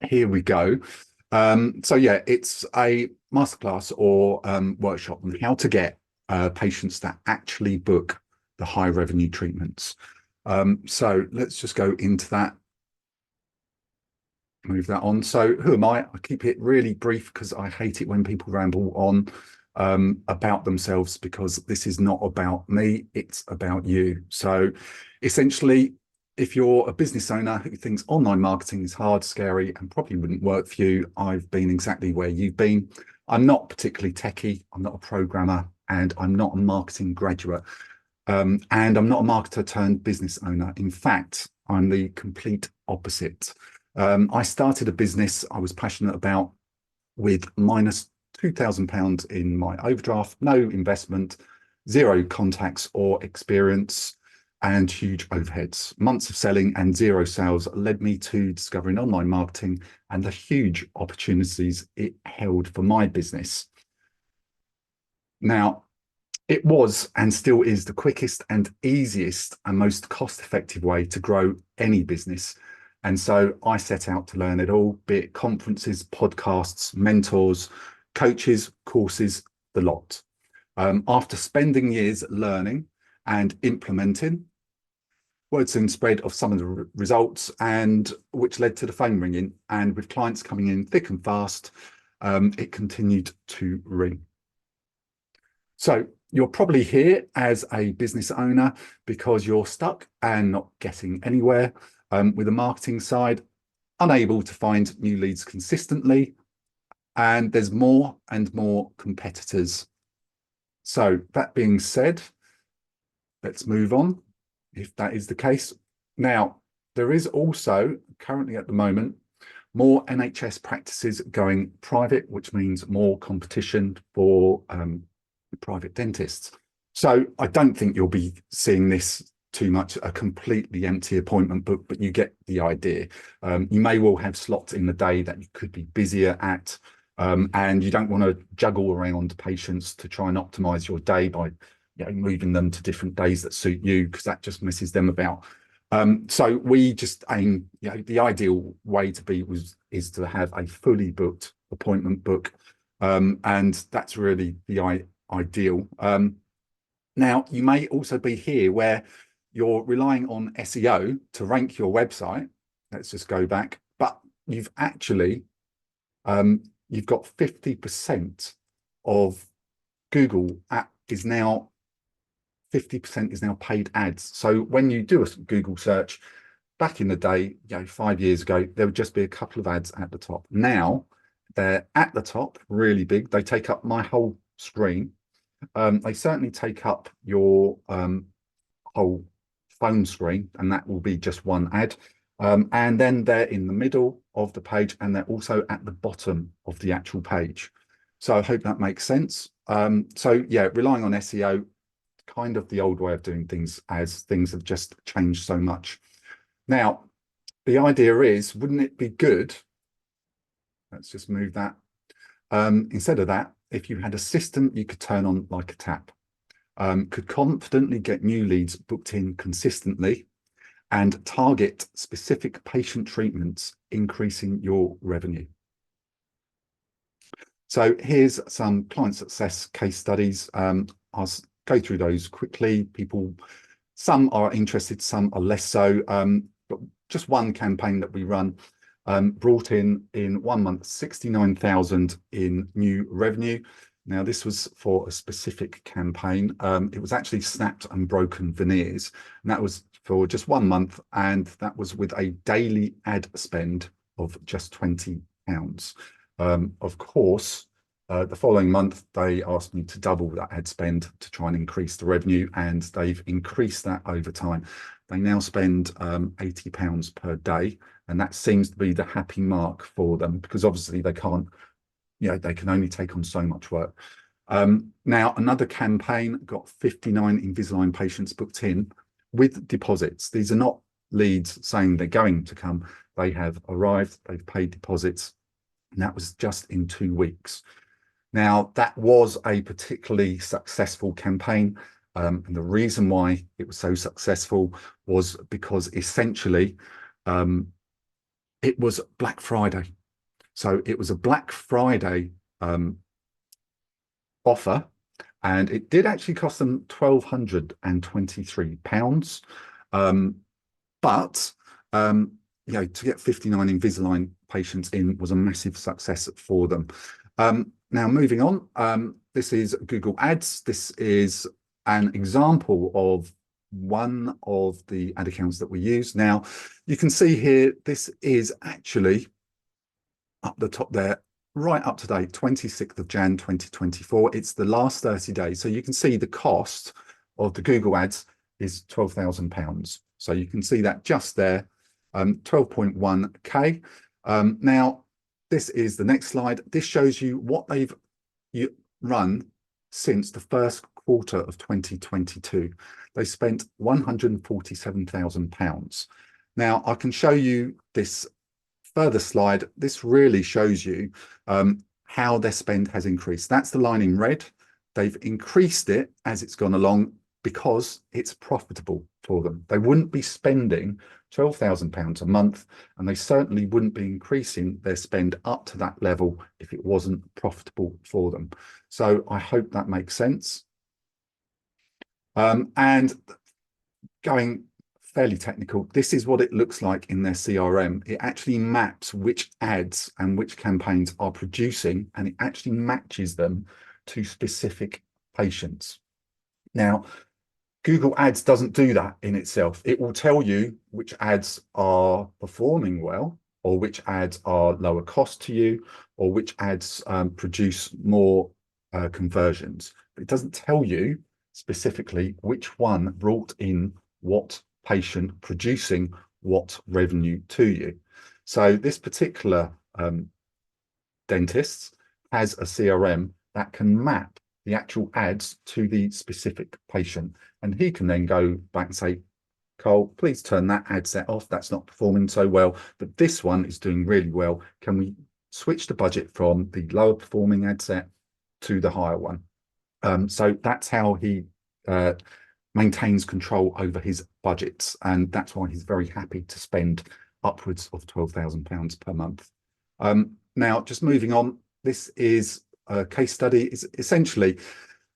Here we go. So yeah, it's a masterclass or workshop on how to get patients that actually book the high revenue treatments. So let's just go into that, move that on. So who am I? I keep it really brief because I hate it when people ramble on about themselves, because this is not about me, it's about you. So essentially, if you're a business owner who thinks online marketing is hard, scary, and probably wouldn't work for you, I've been exactly where you've been. I'm not particularly techie, I'm not a programmer, and I'm not a marketing graduate. And I'm not a marketer turned business owner. In fact, I'm the complete opposite. I started a business I was passionate about with minus £2,000 in my overdraft, no investment, zero contacts or experience, and huge overheads. Months of selling and zero sales led me to discovering online marketing and the huge opportunities it held for my business. Now, it was and still is the quickest and easiest and most cost-effective way to grow any business. And so I set out to learn it all, be it conferences, podcasts, mentors, coaches, courses, the lot. After spending years learning and implementing, word soon spread of some of the results, and which led to the phone ringing. And with clients coming in thick and fast, it continued to ring. So you're probably here as a business owner because you're stuck and not getting anywhere with the marketing side, unable to find new leads consistently, and there's more and more competitors. So that being said, let's move on if that is the case. Now, there is also currently at the moment more NHS practices going private, which means more competition for private dentists. So I don't think you'll be seeing this too much, a completely empty appointment book, but you get the idea. You may well have slots in the day that you could be busier at, and you don't want to juggle around patients to try and optimize your day by moving them to different days that suit you, because that just messes them about. So we just aim, the ideal way to be is to have a fully booked appointment book, and that's really the ideal. Now, you may also be here where you're relying on SEO to rank your website. Let's just go back, but you've actually you've got 50% of Google app is now 50% is now paid ads. So when you do a Google search, back in the day, 5 years ago, there would just be a couple of ads at the top. Now they're at the top, really big. They take up my whole screen. They certainly take up your whole phone screen, and that will be just one ad. And then they're in the middle of the page, and they're also at the bottom of the actual page. So I hope that makes sense. So yeah, relying on SEO, kind of the old way of doing things, as things have just changed so much. Now, the idea is, wouldn't it be good? Let's just move that. Instead of that, if you had a system you could turn on like a tap, could confidently get new leads booked in consistently and target specific patient treatments, increasing your revenue. So here's some client success case studies. I'll go through those quickly. Some are interested, some are less so. But just one campaign that we run brought in 1 month 69,000 in new revenue. Now, this was for a specific campaign. It was actually snapped and broken veneers, and that was for just 1 month, and that was with a daily ad spend of just £20. Of course, the following month, they asked me to double that ad spend to try and increase the revenue, and they've increased that over time. They now spend £80 per day, and that seems to be the happy mark for them, because obviously they can't, they can only take on so much work. Now, another campaign got 59 Invisalign patients booked in with deposits. These are not leads saying they're going to come. They have arrived, they've paid deposits, and that was just in 2 weeks. Now, that was a particularly successful campaign. And the reason why it was so successful was because essentially It was Black Friday. So it was a Black Friday offer, and it did actually cost them £1,223. But to get 59 Invisalign patients in was a massive success for them. Now, moving on, this is Google Ads. This is an example of one of the ad accounts that we use. Now, you can see here, this is actually up the top there, right up to date, 26th of Jan 2024. It's the last 30 days. So you can see the cost of the Google Ads is £12,000. So you can see that just there, 12.1K. Now, this is the next slide. This shows you what they've run since the first quarter of 2022. They spent £147,000. Now, I can show you this further slide. This really shows you how their spend has increased. That's the line in red. They've increased it as it's gone along because it's profitable for them. They wouldn't be spending £12,000 a month, and they certainly wouldn't be increasing their spend up to that level if it wasn't profitable for them. So I hope that makes sense. And going fairly technical, this is what it looks like in their CRM. It actually maps which ads and which campaigns are producing, and it actually matches them to specific patients. Now, Google Ads doesn't do that in itself. It will tell you which ads are performing well, or which ads are lower cost to you, or which ads produce more conversions. But it doesn't tell you specifically which one brought in what patient, producing what revenue to you. So this particular dentist has a CRM that can map the actual ads to the specific patient, and he can then go back and say, Cole, please turn that ad set off. That's not performing so well, but this one is doing really well. Can we switch the budget from the lower performing ad set to the higher one? So that's how he maintains control over his budgets, and that's why he's very happy to spend upwards of £12,000 per month. Now, just moving on, this is a case study. Is essentially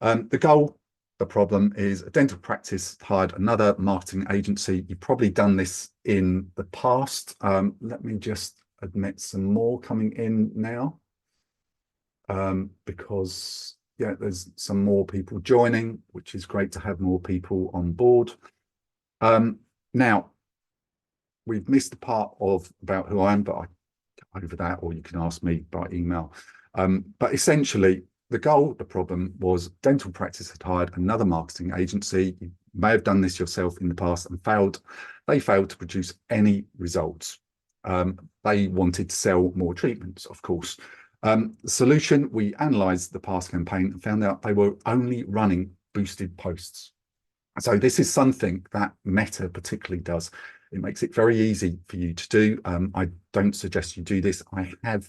the problem is a dental practice hired another marketing agency. You've probably done this in the past. Let me just admit some more coming in now, because there's some more people joining, which is great to have more people on board. Now, we've missed the part of about who I am, but I get over that, or you can ask me by email. But essentially, the problem was dental practice had hired another marketing agency. You may have done this yourself in the past and failed. They failed to produce any results. They wanted to sell more treatments, of course. The solution, we analysed the past campaign and found out they were only running boosted posts. So this is something that Meta particularly does. It makes it very easy for you to do. I don't suggest you do this. I have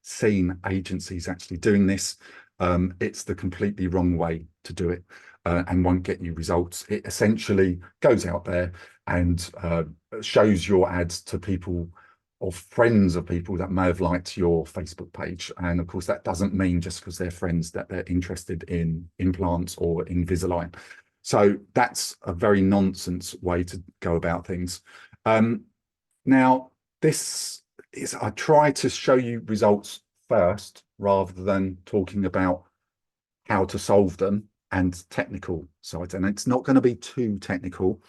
seen agencies actually doing this. It's the completely wrong way to do it, and won't get you results. It essentially goes out there and shows your ads to people or friends of people that may have liked your Facebook page. And of course, that doesn't mean just because they're friends that they're interested in implants or Invisalign. So that's a very nonsense way to go about things. Now, this is, I try to show you results first rather than talking about how to solve them and technical sides. And it's not going to be too technical,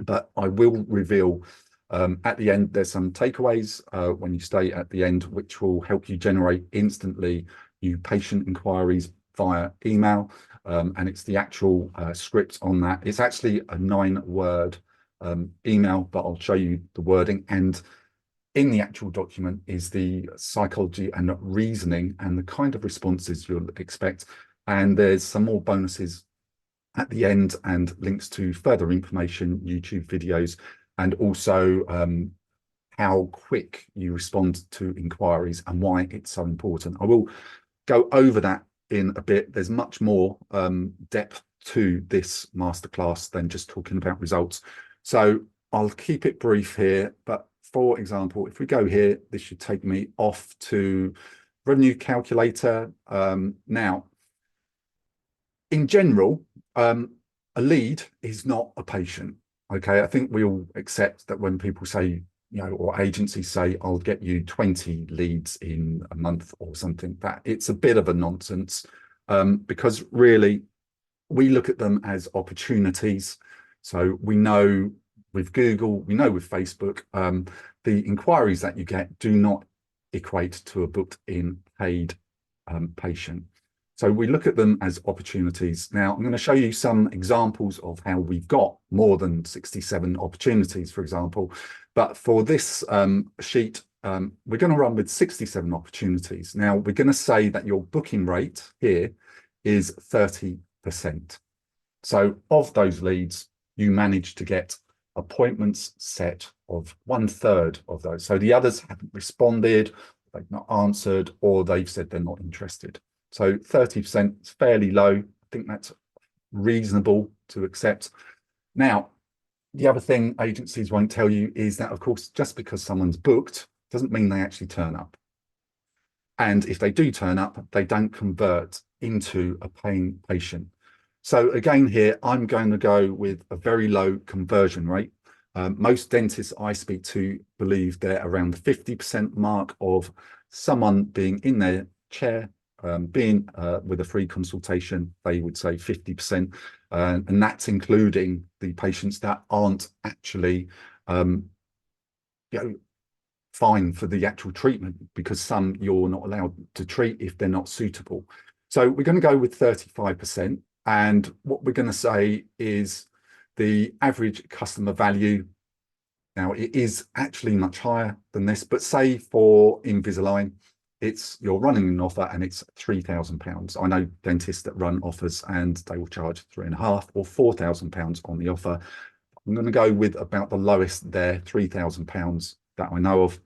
but I will reveal at the end, there's some takeaways when you stay at the end, which will help you generate instantly new patient inquiries via email. And it's the actual script on that. It's actually a 9-word email, but I'll show you the wording. And in the actual document is the psychology and reasoning and the kind of responses you'll expect. And there's some more bonuses at the end and links to further information, YouTube videos, and also how quick you respond to inquiries and why it's so important. I will go over that in a bit. There's much more depth to this masterclass than just talking about results. So I'll keep it brief here, but for example, if we go here, this should take me off to revenue calculator. Now, in general, a lead is not a patient. Okay, I think we all accept that when people say, or agencies say, I'll get you 20 leads in a month or something, that it's a bit of a nonsense, because really we look at them as opportunities. So we know with Google, we know with Facebook, the inquiries that you get do not equate to a booked in paid patient. So we look at them as opportunities. Now, I'm going to show you some examples of how we've got more than 67 opportunities, for example. But for this sheet, we're going to run with 67 opportunities. Now, we're going to say that your booking rate here is 30%. So of those leads, you manage to get appointments set of 1/3 of those. So the others haven't responded, they've not answered, or they've said they're not interested. So 30% is fairly low. I think that's reasonable to accept. Now, the other thing agencies won't tell you is that, of course, just because someone's booked doesn't mean they actually turn up. And if they do turn up, they don't convert into a paying patient. So again, here, I'm going to go with a very low conversion rate. Most dentists I speak to believe they're around the 50% mark of someone being in their chair, being with a free consultation. They would say 50%, and that's including the patients that aren't actually fine for the actual treatment, because some you're not allowed to treat if they're not suitable. So we're going to go with 35%, and what we're going to say is the average customer value. Now, it is actually much higher than this, but say for Invisalign, you're running an offer and it's £3,000. I know dentists that run offers and they will charge £3,500 or £4,000 on the offer. I'm going to go with about the lowest there, £3,000 that I know of.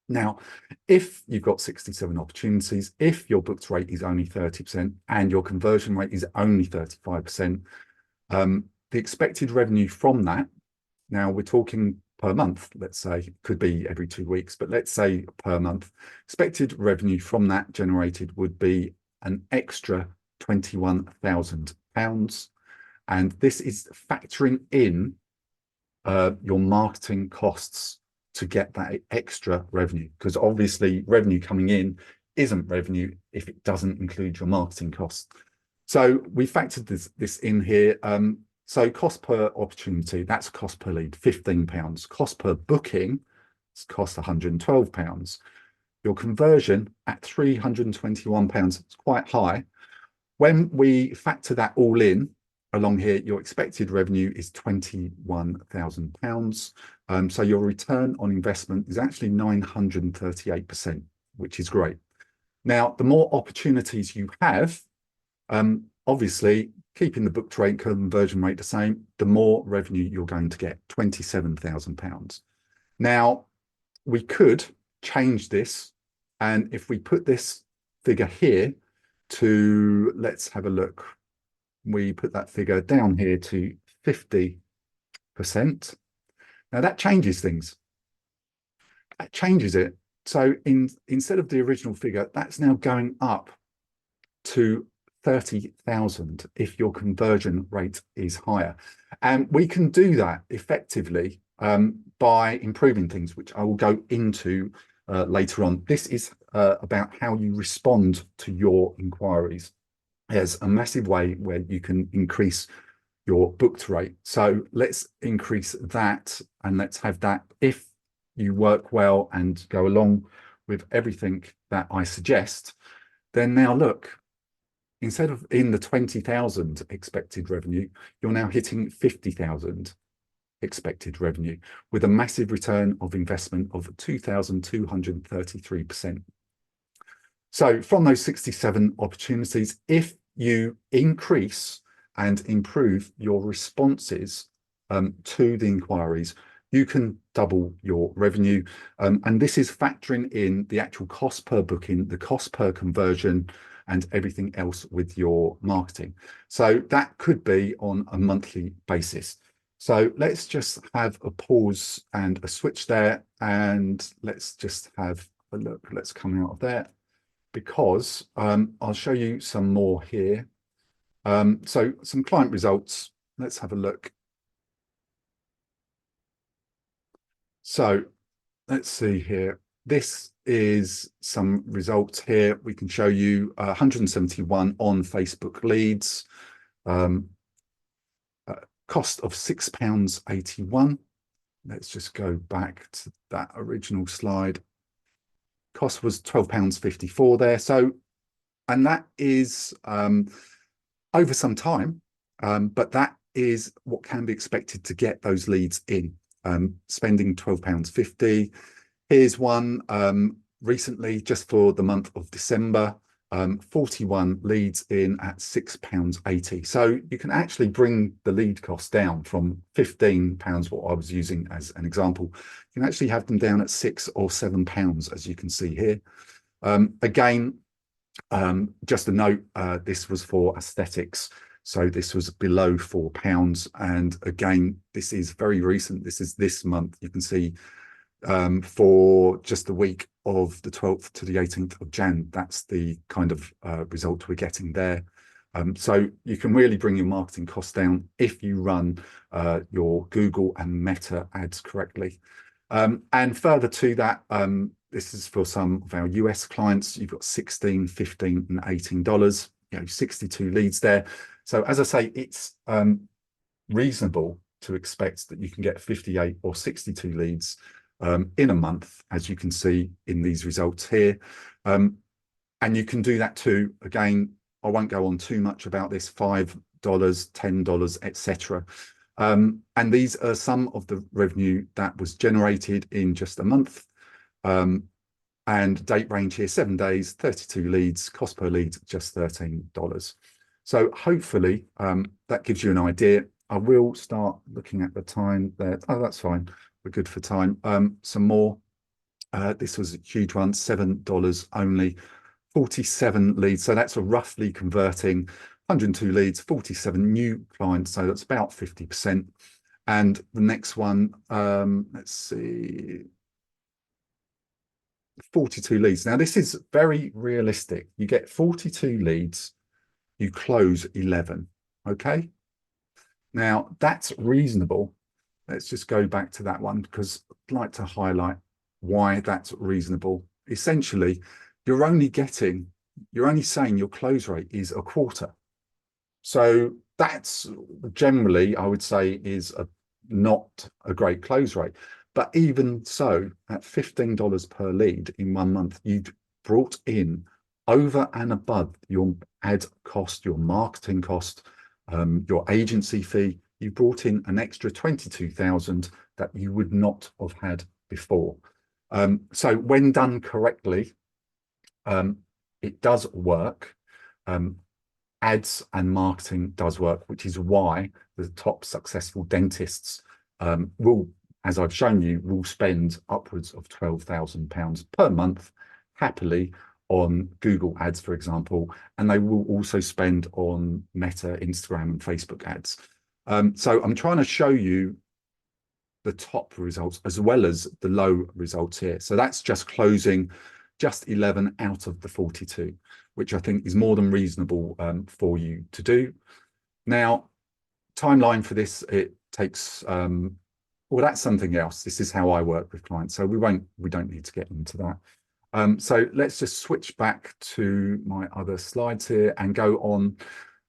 Now, if you've got 67 opportunities, if your booked rate is only 30% and your conversion rate is only 35%, the expected revenue from that, now we're talking per month, let's say, it could be every 2 weeks, but let's say per month, expected revenue from that generated would be an extra £21,000. And this is factoring in your marketing costs to get that extra revenue, because obviously revenue coming in isn't revenue if it doesn't include your marketing costs. So we factored this in here. So cost per opportunity, that's cost per lead, £15. Cost per booking, it's cost £112. Your conversion at £321, it's quite high. When we factor that all in, along here, your expected revenue is £21,000. So your return on investment is actually 938%, which is great. Now, the more opportunities you have, obviously, keeping the booked rate conversion rate the same, the more revenue you're going to get, £27,000. Now, we could change this, and if we put this figure here to, let's have a look, we put that figure down here to 50%. Now that changes things. That changes it. So instead of the original figure, that's now going up to 30,000 if your conversion rate is higher. And we can do that effectively by improving things, which I will go into later on. This is about how you respond to your inquiries. There's a massive way where you can increase your booked rate. So let's increase that, and let's have that. If you work well and go along with everything that I suggest, then now look, instead of in the 20,000 expected revenue, you're now hitting 50,000 expected revenue with a massive return of investment of 2,233%. So from those 67 opportunities, if you increase and improve your responses to the inquiries, you can double your revenue. And this is factoring in the actual cost per booking, the cost per conversion, and everything else with your marketing. So that could be on a monthly basis. So let's just have a pause and a switch there, and let's just have a look. Let's come out of there because I'll show you some more here. So some client results. Let's have a look. So let's see here. This is some results here. We can show you 171 on Facebook leads. Cost of £6.81. Let's just go back to that original slide. Cost was £12.54 there. So, and that is over some time, but that is what can be expected to get those leads in. Spending £12.50. Here's one recently, just for the month of December, 41 leads in at £6.80. So you can actually bring the lead cost down from £15, what I was using as an example. You can actually have them down at £6 or £7, as you can see here. Again, just a note, this was for aesthetics. So this was below £4. And again, this is very recent. This is this month. You can see for just the week of the 12th to the 18th of Jan, that's the kind of result we're getting there. So you can really bring your marketing costs down if you run your Google and Meta ads correctly. And further to that, this is for some of our US clients. You've got $16, $15, and $18. 62 leads there. So as I say, it's reasonable to expect that you can get 58 or 62 leads in a month, as you can see in these results here. And you can do that too. Again, I won't go on too much about this, $5, $10, etc. And these are some of the revenue that was generated in just a month. And date range here, 7 days, 32 leads, cost per lead, just $13. So hopefully that gives you an idea. I will start looking at the time there. Oh, that's fine. We're good for time. Some more. This was a huge one, $7 only, 47 leads. So that's a roughly converting 102 leads, 47 new clients. So that's about 50%. And the next one, let's see, 42 leads. Now, this is very realistic. You get 42 leads, you close 11. Okay. Now, that's reasonable. Let's just go back to that one because I'd like to highlight why that's reasonable. Essentially, you're only saying your close rate is a quarter. So that's generally, I would say, is not a great close rate. But even so, at $15 per lead in 1 month, you've brought in over and above your ad cost, your marketing cost, your agency fee. You brought in an extra 22,000 that you would not have had before. So when done correctly, it does work. Ads and marketing does work, which is why the top successful dentists will, as I've shown you, will spend upwards of £12,000 per month happily on Google ads, for example, and they will also spend on Meta, Instagram, and Facebook ads. So I'm trying to show you the top results as well as the low results here. So that's just closing just 11 out of the 42, which I think is more than reasonable for you to do. Now, timeline for this, it takes, well, that's something else. This is how I work with clients. So we don't need to get into that. So let's just switch back to my other slides here and go on.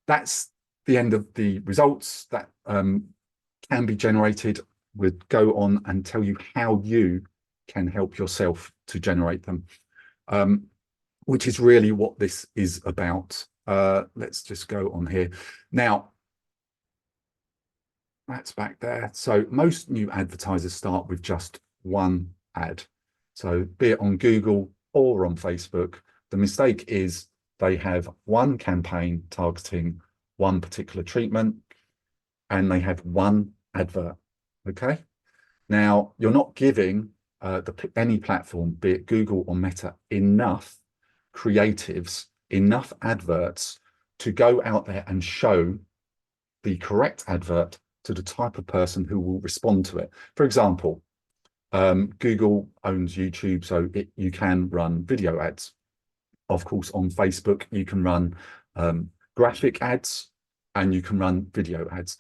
That's the end of the results that can be generated. We'll go on and tell you how you can help yourself to generate them, which is really what this is about. Let's just go on here. Now, that's back there. So most new advertisers start with just one ad. So be it on Google or on Facebook, the mistake is they have one campaign targeting one particular treatment and they have one advert. Okay. Now, you're not giving any platform, be it Google or Meta, enough creatives, enough adverts to go out there and show the correct advert to the type of person who will respond to it. For example, Google owns YouTube, so you can run video ads. Of course, on Facebook, you can run graphic ads and you can run video ads.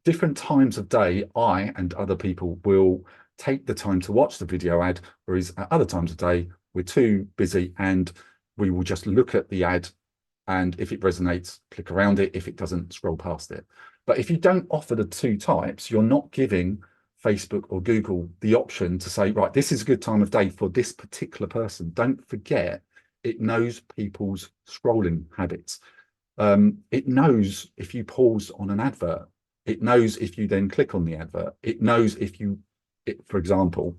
Different times of day, I and other people will take the time to watch the video ad, whereas at other times of day, we're too busy and we will just look at the ad, and if it resonates, click around it. If it doesn't, scroll past it. But if you don't offer the two types, you're not giving Facebook or Google the option to say, right, this is a good time of day for this particular person. Don't forget, it knows people's scrolling habits. It knows if you pause on an advert. It knows if you then click on the advert. It knows if you, for example,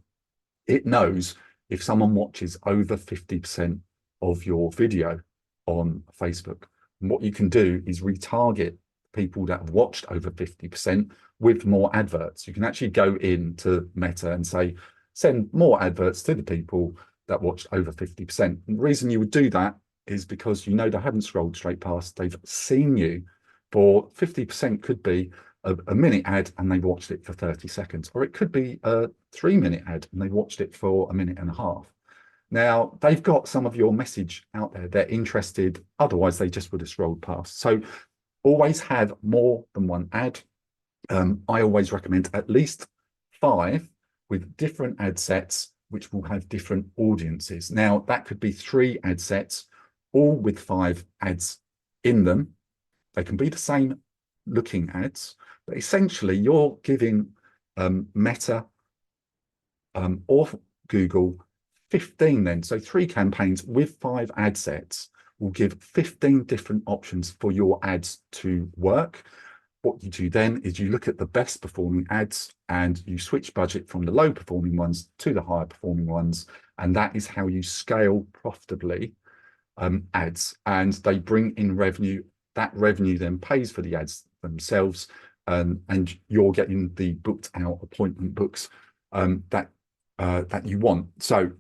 it knows if someone watches over 50% of your video on Facebook. And what you can do is retarget people that have watched over 50% with more adverts. You can actually go into Meta and say, send more adverts to the people that watched over 50%. And the reason you would do that is because you know they haven't scrolled straight past, they've seen you for 50%, could be a minute ad and they've watched it for 30 seconds, or it could be a 3-minute ad and they've watched it for a minute and a half. Now, they've got some of your message out there, they're interested, otherwise they just would have scrolled past. So always have more than one ad. I always recommend at least 5 with different ad sets, which will have different audiences. Now, that could be 3 ad sets, all with 5 ads in them. They can be the same looking ads, but essentially you're giving Meta or Google 15 then. So 3 campaigns with 5 ad sets will give 15 different options for your ads to work. What you do then is you look at the best performing ads and you switch budget from the low performing ones to the higher performing ones. And that is how you scale profitably ads, and they bring in revenue. That revenue then pays for the ads themselves, and you're getting the booked out appointment books that you want. So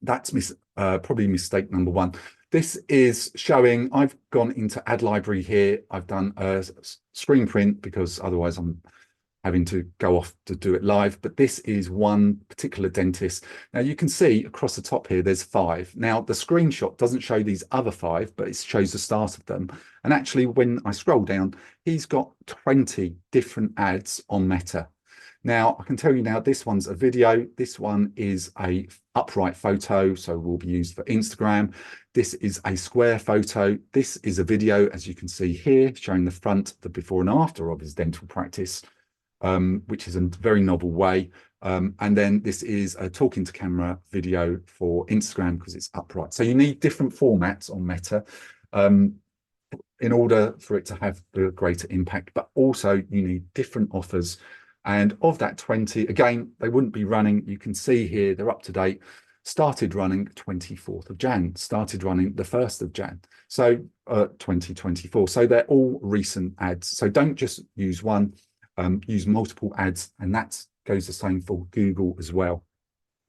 that's probably mistake number 1. This is showing, I've gone into ad library here. I've done a screen print because otherwise I'm having to go off to do it live. But this is one particular dentist. Now you can see across the top here, there's 5. Now the screenshot doesn't show these other 5, but it shows the start of them. And actually when I scroll down, he's got 20 different ads on Meta. Now, I can tell you now, this one's a video. This one is a upright photo, so will be used for Instagram. This is a square photo. This is a video, as you can see here, showing the front, the before and after of his dental practice, which is a very novel way. And then this is a talking to camera video for Instagram because it's upright. So you need different formats on Meta in order for it to have the greater impact, but also you need different offers. And of that 20, again, they wouldn't be running. You can see here, they're up to date. Started running 24th of Jan, started running the 1st of Jan. So 2024. So they're all recent ads. So don't just use one, use multiple ads. And that goes the same for Google as well.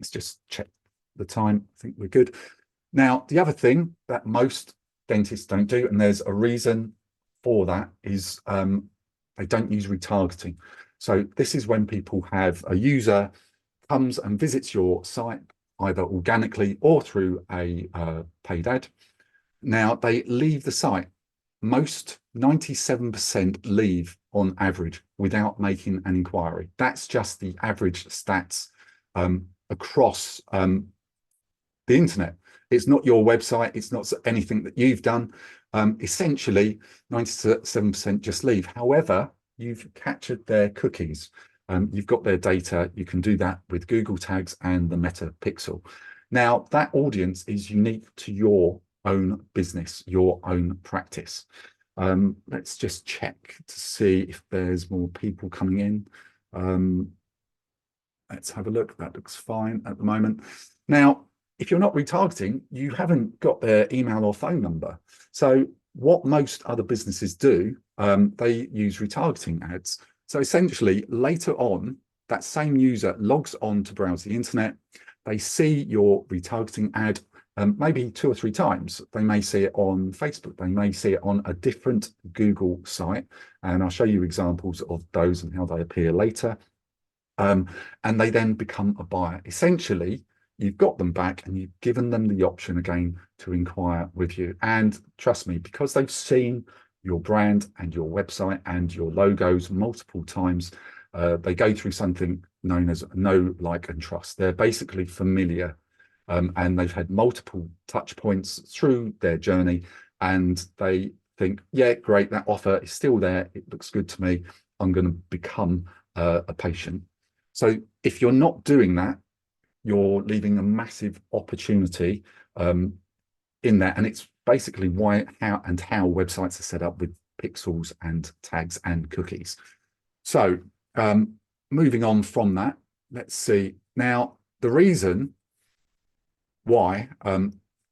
Let's just check the time. I think we're good. Now, the other thing that most dentists don't do, and there's a reason for that, is they don't use retargeting. So this is when people have a user comes and visits your site, either organically or through a paid ad. Now they leave the site. Most 97% leave on average without making an inquiry. That's just the average stats across the internet. It's not your website. It's not anything that you've done. Essentially, 97% just leave. However, you've captured their cookies. You've got their data. You can do that with Google tags and the Meta Pixel. Now, that audience is unique to your own business, your own practice. Let's just check to see if there's more people coming in. Let's have a look. That looks fine at the moment. Now, if you're not retargeting, you haven't got their email or phone number. So what most other businesses do, they use retargeting ads. So essentially, later on, that same user logs on to browse the internet. They see your retargeting ad. maybe 2 or 3 times. They may see it on Facebook. They may see it on a different Google site. And I'll show you examples of those and how they appear later. And they then become a buyer. Essentially, you've got them back and you've given them the option again to inquire with you. And trust me, because they've seen your brand and your website and your logos multiple times, they go through something known as know, like, and trust. They're basically familiar, and they've had multiple touch points through their journey, and they think, yeah, great, that offer is still there. It looks good to me. I'm going to become a patient. So if you're not doing that, you're leaving a massive opportunity in there. And it's basically how websites are set up with pixels and tags and cookies. So moving on from that, let's see. Now, the reason why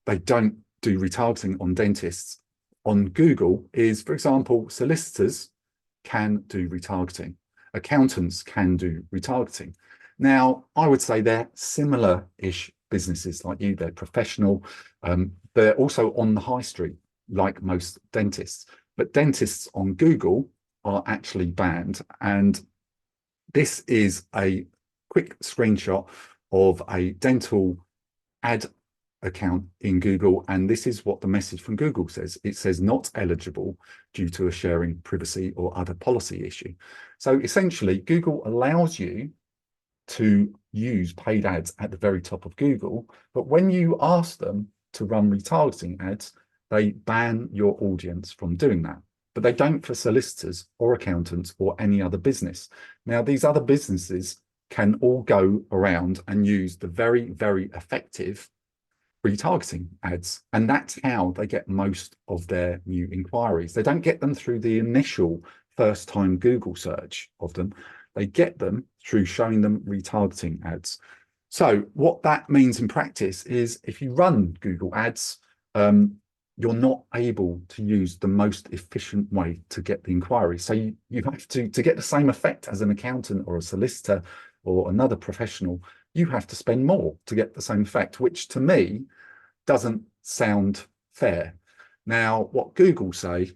they don't do retargeting on dentists on Google is, for example, solicitors can do retargeting. Accountants can do retargeting. Now, I would say they're similar-ish businesses like you. They're professional. They're also on the high street, like most dentists. But dentists on Google are actually banned. And this is a quick screenshot of a dental ad account in Google, and this is what the message from Google says. It says not eligible due to a sharing privacy or other policy issue. So essentially, Google allows you to use paid ads at the very top of Google, but when you ask them to run retargeting ads, they ban your audience from doing that. But they don't for solicitors or accountants or any other business. Now, these other businesses can all go around and use the very, very effective retargeting ads. And that's how they get most of their new inquiries. They don't get them through the initial first time Google search of them. They get them through showing them retargeting ads. So what that means in practice is if you run Google ads, you're not able to use the most efficient way to get the inquiry. So you have to get the same effect as an accountant or a solicitor or another professional, you have to spend more to get the same effect, which to me doesn't sound fair. Now, what Google say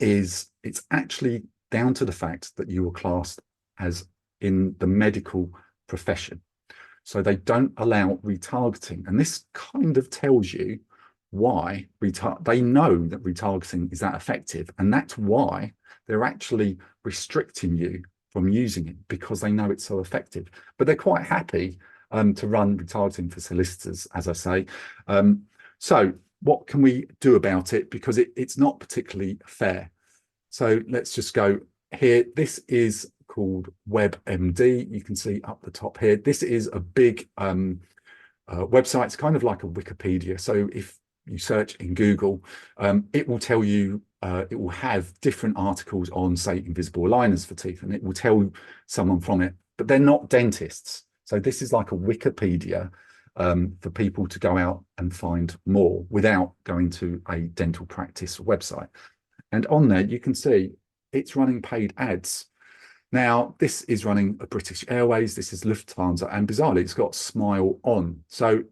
is it's actually down to the fact that you were classed as in the medical profession. So they don't allow retargeting. And this kind of tells you why they know that retargeting is that effective. And that's why they're actually restricting you from using it, because they know it's so effective. But they're quite happy to run retargeting for solicitors, as I say. So what can we do about it? Because it's not particularly fair. So let's just go here. This is called WebMD. You can see up the top here. This is a big website. It's kind of like a Wikipedia. So if you search in Google, it will tell you, it will have different articles on, say, invisible aligners for teeth, and it will tell someone from it, but they're not dentists. So this is like a Wikipedia for people to go out and find more without going to a dental practice website. And on there, you can see it's running paid ads. Now, this is running a British Airways, this is Lufthansa, and bizarrely, it's got Smile on. So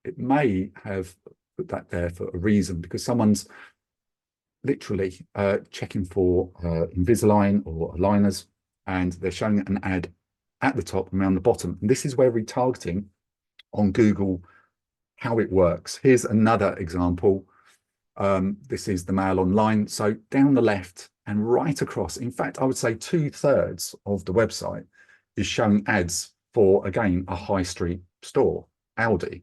it may have put that there for a reason, because someone's literally checking for Invisalign or aligners, and they're showing an ad at the top and around the bottom. And this is where retargeting on Google, how it works. Here's another example. This is the Mail Online. So down the left and right across, in fact, I would say 2/3 of the website is showing ads for, again, a high street store, Aldi.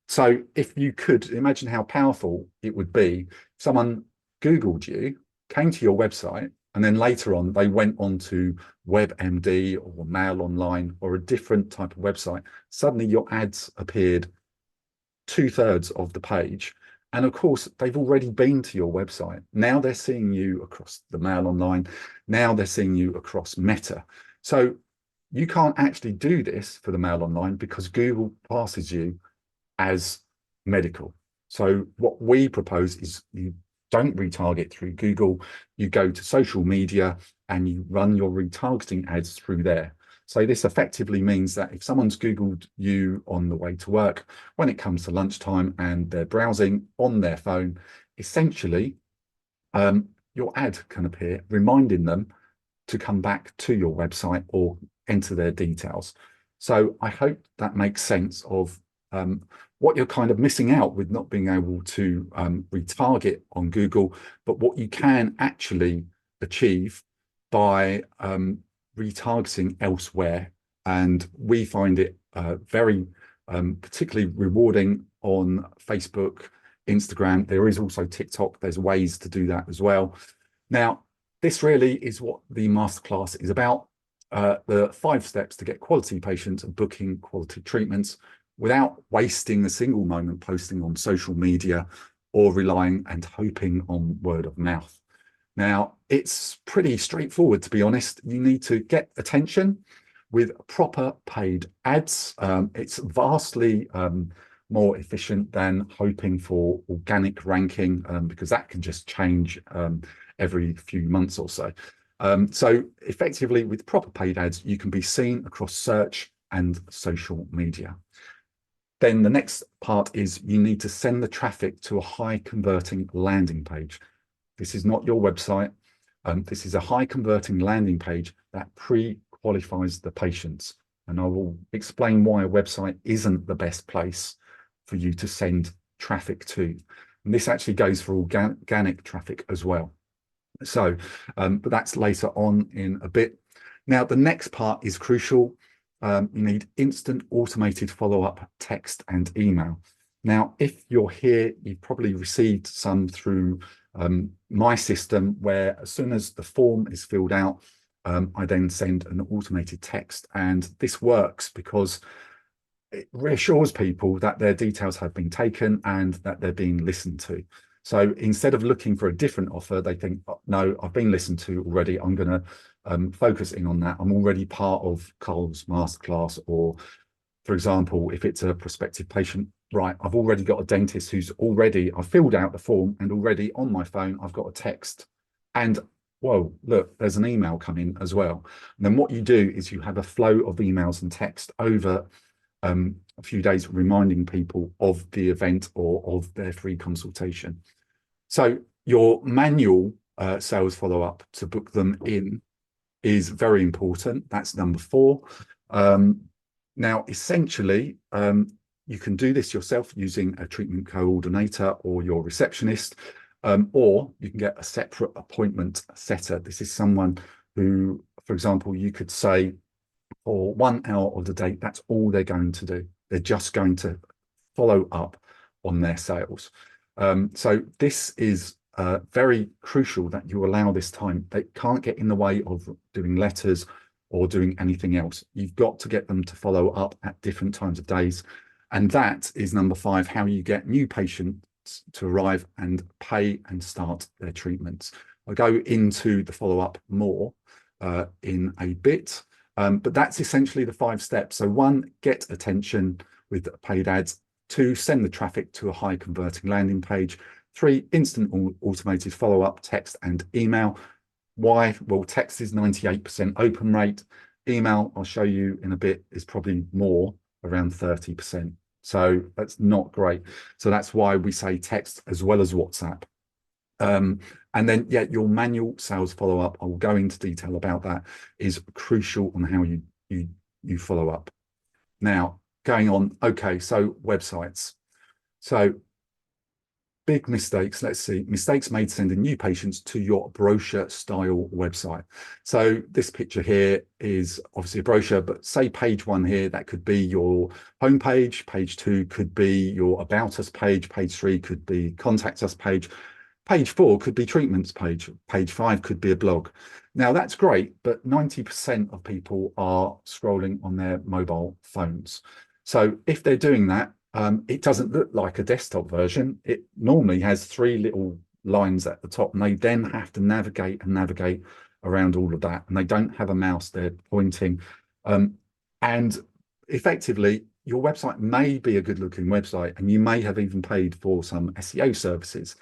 So if you could imagine how powerful it would be, if someone Googled you, came to your website, and then later on they went on to WebMD or Mail Online or a different type of website, suddenly your ads appeared 2/3 of the page. And of course, they've already been to your website. Now they're seeing you across the Mail Online. Now they're seeing you across Meta. So you can't actually do this for the Mail Online because Google passes you as medical. So what we propose is you don't retarget through Google. You go to social media and you run your retargeting ads through there. So this effectively means that if someone's Googled you on the way to work, when it comes to lunchtime and they're browsing on their phone, essentially your ad can appear, reminding them to come back to your website or enter their details. So I hope that makes sense of what you're kind of missing out with not being able to retarget on Google, but what you can actually achieve by retargeting elsewhere. And we find it very particularly rewarding on Facebook, Instagram. There is also TikTok. There's ways to do that as well. Now, this really is what the masterclass is about. The 5 steps to get quality patients and booking quality treatments without wasting a single moment posting on social media or relying and hoping on word of mouth. Now, it's pretty straightforward, to be honest. You need to get attention with proper paid ads. It's vastly more efficient than hoping for organic ranking because that can just change every few months or so. So effectively, with proper paid ads, you can be seen across search and social media. Then the next part is you need to send the traffic to a high converting landing page. This is not your website. This is a high converting landing page that pre-qualifies the patients. And I will explain why a website isn't the best place for you to send traffic to. And this actually goes for organic traffic as well. So, but that's later on in a bit. Now, the next part is crucial. You need instant automated follow-up text and email. Now, if you're here, you've probably received some through my system where as soon as the form is filled out, I then send an automated text. And this works because it reassures people that their details have been taken and that they're being listened to. So instead of looking for a different offer, they think, oh, no, I've been listened to already. I'm going to focus in on that. I'm already part of Cole's masterclass. Or, for example, if it's a prospective patient, right, I've already got a dentist who's already, I've filled out the form and already on my phone, I've got a text. And whoa, look, there's an email coming as well. And then what you do is you have a flow of emails and text over a few days reminding people of the event or of their free consultation. So your manual sales follow-up to book them in is very important. That's number 4. Now, essentially, you can do this yourself using a treatment coordinator or your receptionist, or you can get a separate appointment setter. This is someone who, for example, you could say for 1 hour of the day, that's all they're going to do. They're just going to follow up on their sales. So this is very crucial that you allow this time. They can't get in the way of doing letters or doing anything else. You've got to get them to follow up at different times of days. And that is number 5, how you get new patients to arrive and pay and start their treatments. I'll go into the follow-up more in a bit, but that's essentially the 5 steps. So 1, get attention with paid ads. 2, send the traffic to a high converting landing page. 3, instant automated follow-up text and email. Why? Well, text is 98% open rate. Email, I'll show you in a bit, is probably more, around 30%. So that's not great. So that's why we say text as well as WhatsApp. And then, yeah, your manual sales follow-up, I will go into detail about that, is crucial on how you follow up. Now, going on, okay, so websites. So big mistakes, let's see, mistakes made sending new patients to your brochure style website. So this picture here is obviously a brochure, but say page 1 here, that could be your homepage. Page 2 could be your about us page. Page 3 could be contact us page. Page 4 could be treatments page. Page 5 could be a blog. Now that's great, but 90% of people are scrolling on their mobile phones. So if they're doing that, it doesn't look like a desktop version. It normally has 3 little lines at the top, and they then have to navigate around all of that. And they don't have a mouse they're pointing. And effectively, your website may be a good looking website, and you may have even paid for some SEO services.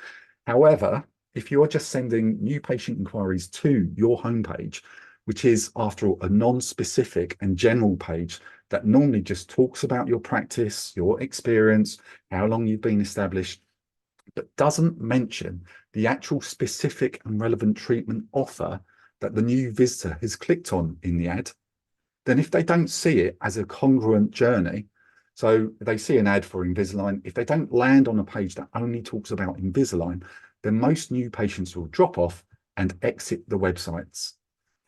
However, if you're just sending new patient inquiries to your homepage, which is, after all, a non-specific and general page that normally just talks about your practice, your experience, how long you've been established, but doesn't mention the actual specific and relevant treatment offer that the new visitor has clicked on in the ad, then if they don't see it as a congruent journey, so they see an ad for Invisalign, if they don't land on a page that only talks about Invisalign, then most new patients will drop off and exit the websites,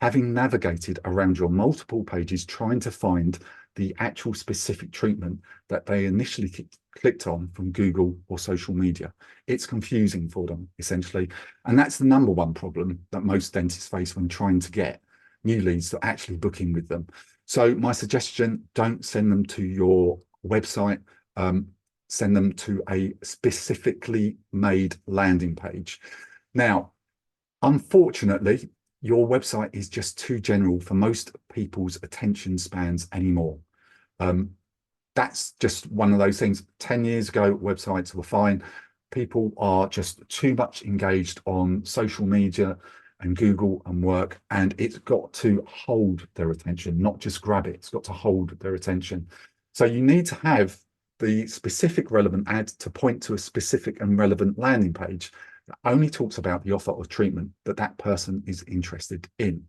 having navigated around your multiple pages trying to find the actual specific treatment that they initially clicked on from Google or social media. It's confusing for them, essentially. And that's the number one problem that most dentists face when trying to get new leads to actually book in with them. So my suggestion, don't send them to your website, send them to a specifically made landing page. Now, unfortunately, your website is just too general for most people's attention spans anymore. That's just one of those things. 10 years ago, websites were fine. People are just too much engaged on social media and Google and work, and it's got to hold their attention, not just grab it. It's got to hold their attention. So you need to have the specific relevant ad to point to a specific and relevant landing page that only talks about the offer or treatment that that person is interested in.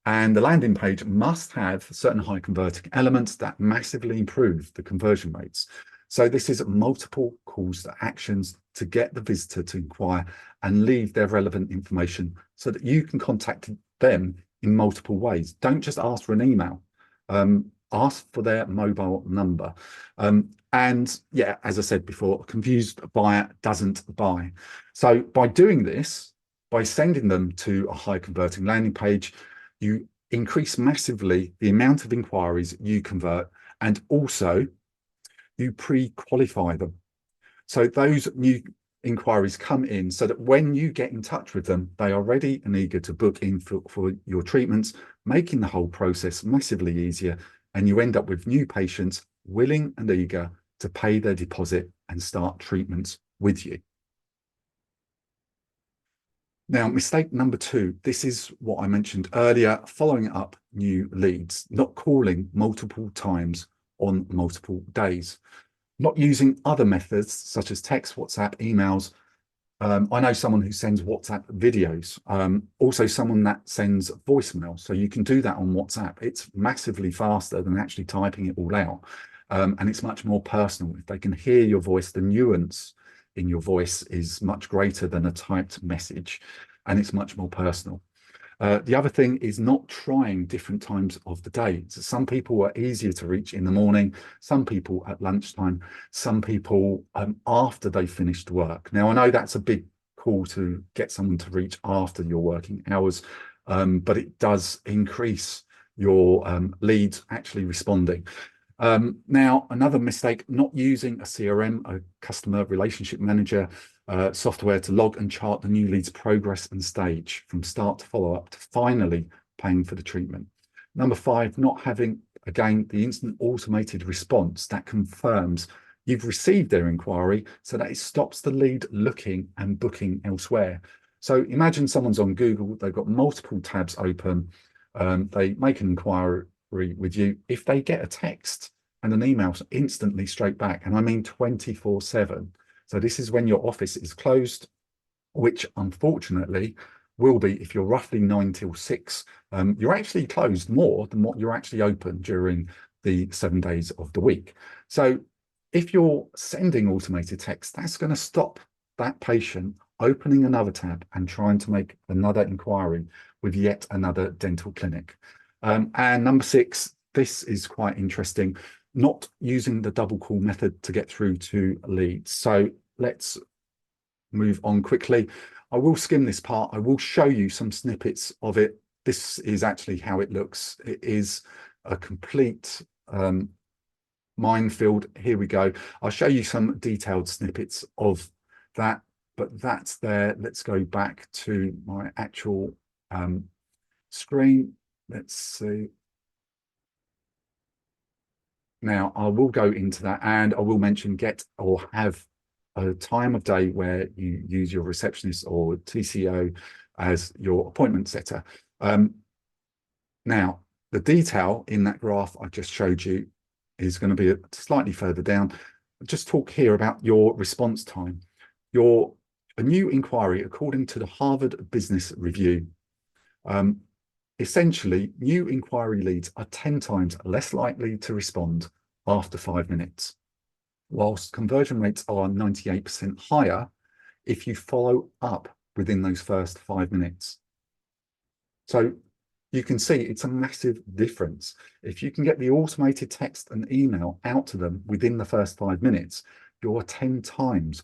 And the landing page must have certain high converting elements that massively improve the conversion rates. So this is multiple calls to actions to get the visitor to inquire and leave their relevant information so that you can contact them in multiple ways. Don't just ask for an email. Ask for their mobile number. And yeah, as I said before, a confused buyer doesn't buy. So by doing this, by sending them to a high converting landing page, you increase massively the amount of inquiries you convert, and also you pre-qualify them. So those new inquiries come in so that when you get in touch with them, they are ready and eager to book in for your treatments, making the whole process massively easier. And you end up with new patients willing and eager to pay their deposit and start treatments with you. Now, mistake number 2, this is what I mentioned earlier, following up new leads, not calling multiple times on multiple days, not using other methods such as text, WhatsApp, emails. I know someone who sends WhatsApp videos, also someone that sends voicemail. So you can do that on WhatsApp. It's massively faster than actually typing it all out. And it's much more personal. If they can hear your voice, the nuance in your voice is much greater than a typed message, and it's much more personal. The other thing is not trying different times of the day. So some people are easier to reach in the morning, some people at lunchtime, some people after they finished work. Now, I know that's a big call to get someone to reach after your working hours, but it does increase your leads actually responding. Now, another mistake, not using a CRM, a customer relationship manager software to log and chart the new lead's progress and stage from start to follow up to finally paying for the treatment. Number 5, not having, again, the instant automated response that confirms you've received their inquiry so that it stops the lead looking and booking elsewhere. So imagine someone's on Google, they've got multiple tabs open, they make an inquiry with you. If they get a text and an email instantly straight back, and I mean 24/7, so this is when your office is closed, which unfortunately will be, if you're roughly 9 till 6, you're actually closed more than what you're actually open during the 7 days of the week. So if you're sending automated text, that's going to stop that patient opening another tab and trying to make another inquiry with yet another dental clinic. And number 6, this is quite interesting, not using the double call method to get through to leads. So let's move on quickly. I will skim this part. I will show you some snippets of it. This is actually how it looks. It is a complete minefield. Here we go. I'll show you some detailed snippets of that, but that's there. Let's go back to my actual screen. Let's see. Now, I will go into that, and I will mention get or have a time of day where you use your receptionist or TCO as your appointment setter. Now, the detail in that graph I just showed you is going to be slightly further down. Just talk here about your response time. A new inquiry, according to the Harvard Business Review, essentially, new inquiry leads are 10 times less likely to respond after 5 minutes, whilst conversion rates are 98% higher if you follow up within those first 5 minutes. So you can see it's a massive difference. If you can get the automated text and email out to them within the first 5 minutes, you're 10 times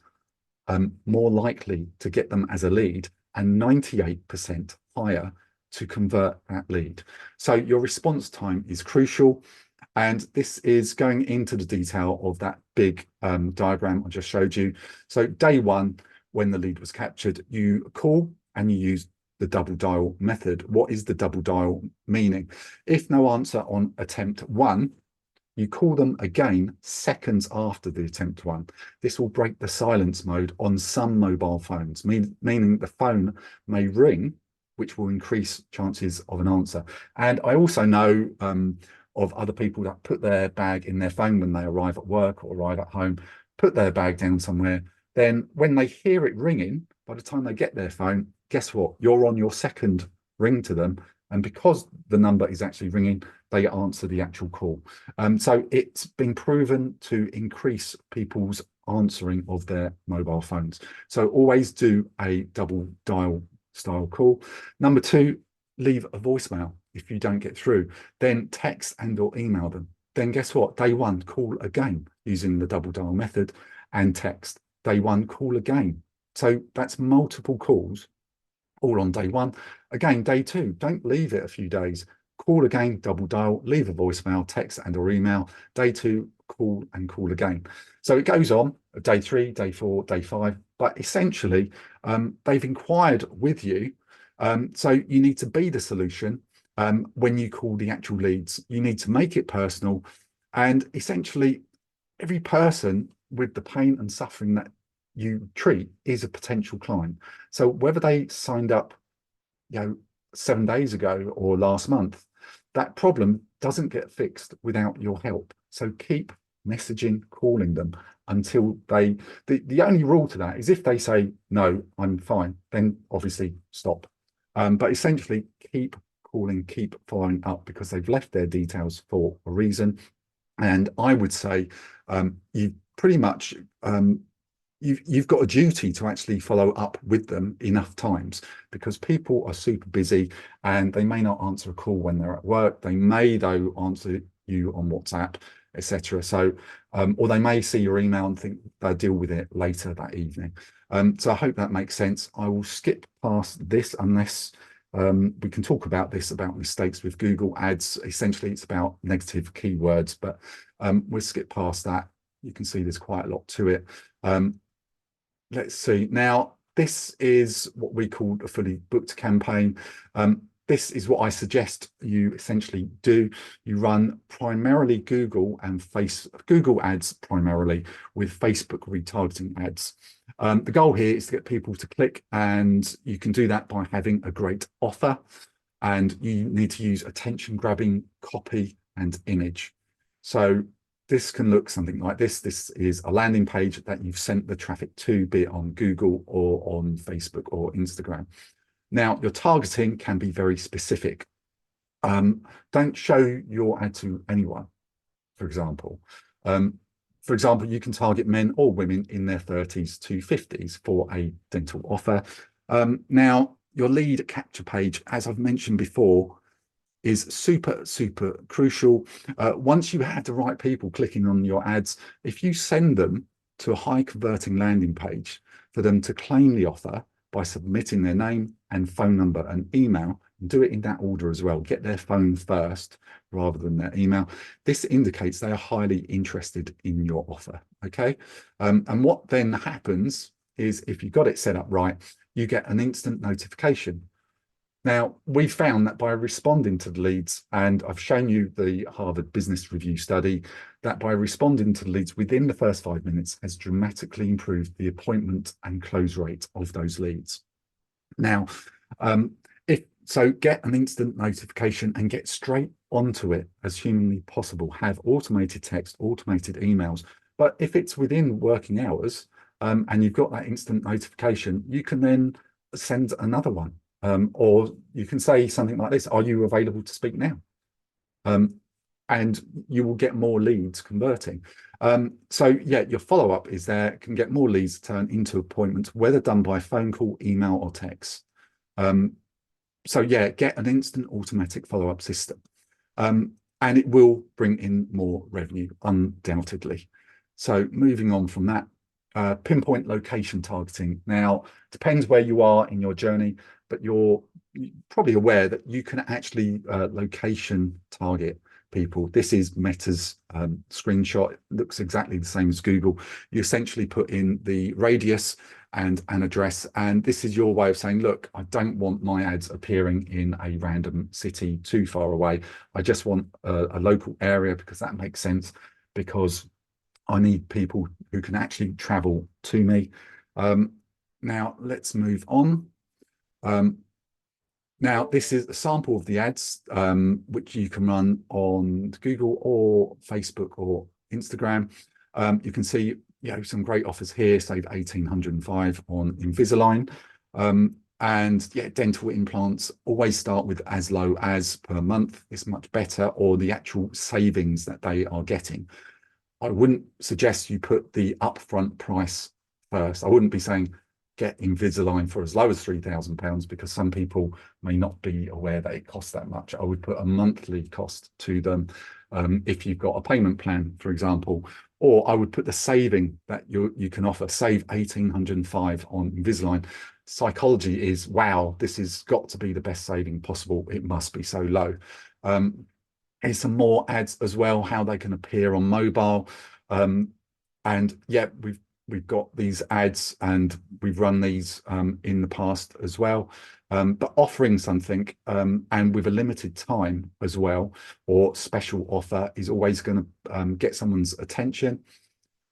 more likely to get them as a lead and 98% higher to convert that lead. So your response time is crucial. And this is going into the detail of that big diagram I just showed you. So day one, when the lead was captured, you call and you use the double dial method. What is the double dial meaning? If no answer on attempt one, you call them again seconds after the attempt one. This will break the silence mode on some mobile phones, meaning the phone may ring, which will increase chances of an answer. And I also know of other people that put their bag in their phone when they arrive at work or arrive at home, put their bag down somewhere. Then when they hear it ringing, by the time they get their phone, guess what? You're on your second ring to them. And because the number is actually ringing, they answer the actual call. So it's been proven to increase people's answering of their mobile phones. So always do a double dial style call. Number two, leave a voicemail if you don't get through. Then text and or email them. Then guess what? Day one, call again using the double dial method and text. Day one, call again. So that's multiple calls all on day one. Again, day two, don't leave it a few days. Call again, double dial, leave a voicemail, text and or email. Day two, call and call again. So it goes on day three, day four, day five, but essentially they've inquired with you. So you need to be the solution when you call the actual leads. You need to make it personal, and essentially every person with the pain and suffering that you treat is a potential client. So whether they signed up, 7 days ago or last month, that problem doesn't get fixed without your help. So keep messaging, calling them until the only rule to that is if they say, no, I'm fine, then obviously stop. But essentially keep calling, keep following up, because they've left their details for a reason. And I would say you pretty much you've got a duty to actually follow up with them enough times, because people are super busy and they may not answer a call when they're at work. They may though answer you on WhatsApp, etc. So or they may see your email and think they'll deal with it later that evening. So I hope that makes sense. I will skip past this unless we can talk about this, about mistakes with Google Ads. Essentially it's about negative keywords, but we'll skip past that. You can see there's quite a lot to it. Let's see. Now, this is what we call a fully booked campaign. This is what I suggest you essentially do. You run primarily Google ads primarily with Facebook retargeting ads. The goal here is to get people to click, and you can do that by having a great offer, and you need to use attention grabbing copy and image. So this can look something like this. This is a landing page that you've sent the traffic to, be it on Google or on Facebook or Instagram. Now, your targeting can be very specific. Don't show your ad to anyone, for example. For example, you can target men or women in their 30s to 50s for a dental offer. Now, your lead capture page, as I've mentioned before, is super, super crucial. Once you have the right people clicking on your ads, if you send them to a high converting landing page for them to claim the offer by submitting their name and phone number and email, do it in that order as well. Get their phone first rather than their email. This indicates they are highly interested in your offer, okay? And what then happens is, if you've got it set up right, you get an instant notification. Now, we found that by responding to the leads, and I've shown you the Harvard Business Review study, that by responding to the leads within the first 5 minutes has dramatically improved the appointment and close rate of those leads. Now, if So get an instant notification and get straight onto it as humanly possible. Have automated text, automated emails. But if it's within working hours, and you've got that instant notification, you can then send another one. Or you can say something like this: are you available to speak now? And you will get more leads converting. So yeah, your follow-up is there, can get more leads turned into appointments, whether done by phone call, email, or text. So yeah, get an instant automatic follow-up system. And it will bring in more revenue, undoubtedly. So moving on from that, pinpoint location targeting. Now, depends where you are in your journey, but you're probably aware that you can actually location target people. This is Meta's screenshot. It looks exactly the same as Google. You essentially put in the radius and an address, and this is your way of saying, look, I don't want my ads appearing in a random city too far away. I just want a local area, because that makes sense, because I need people who can actually travel to me. Now let's move on. Now, this is a sample of the ads, which you can run on Google or Facebook or Instagram. You can see, some great offers here. Save 1,805 on Invisalign. And yeah, dental implants always start with as low as per month. It's much better, or the actual savings that they are getting. I wouldn't suggest you put the upfront price first. I wouldn't be saying get Invisalign for as low as £3,000, because some people may not be aware that it costs that much. I would put a monthly cost to them, if you've got a payment plan, for example. Or I would put the saving that you can offer. Save 1,805 on Invisalign. Psychology is, wow, this has got to be the best saving possible. It must be so low. Here's some more ads as well, how they can appear on mobile. And yeah, we've got these ads, and we've run these in the past as well. But offering something, and with a limited time as well, or special offer, is always going to get someone's attention.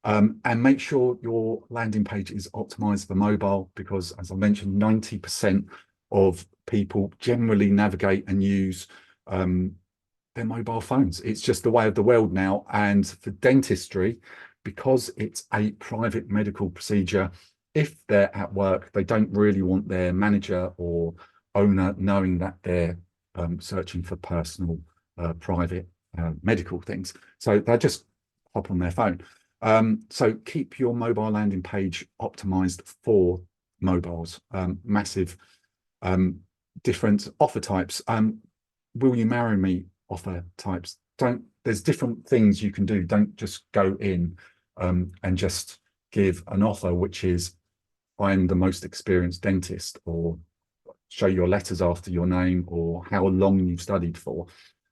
And make sure your landing page is optimized for mobile, because as I mentioned, 90% of people generally navigate and use their mobile phones. It's just the way of the world now. And for dentistry, because it's a private medical procedure, if they're at work, they don't really want their manager or owner knowing that they're searching for personal, private medical things. So they just hop on their phone. So keep your mobile landing page optimized for mobiles. Massive different offer types. Will you marry me offer types? There's different things you can do. Don't just go in and just give an offer which is, I'm the most experienced dentist, or show your letters after your name, or how long you've studied for.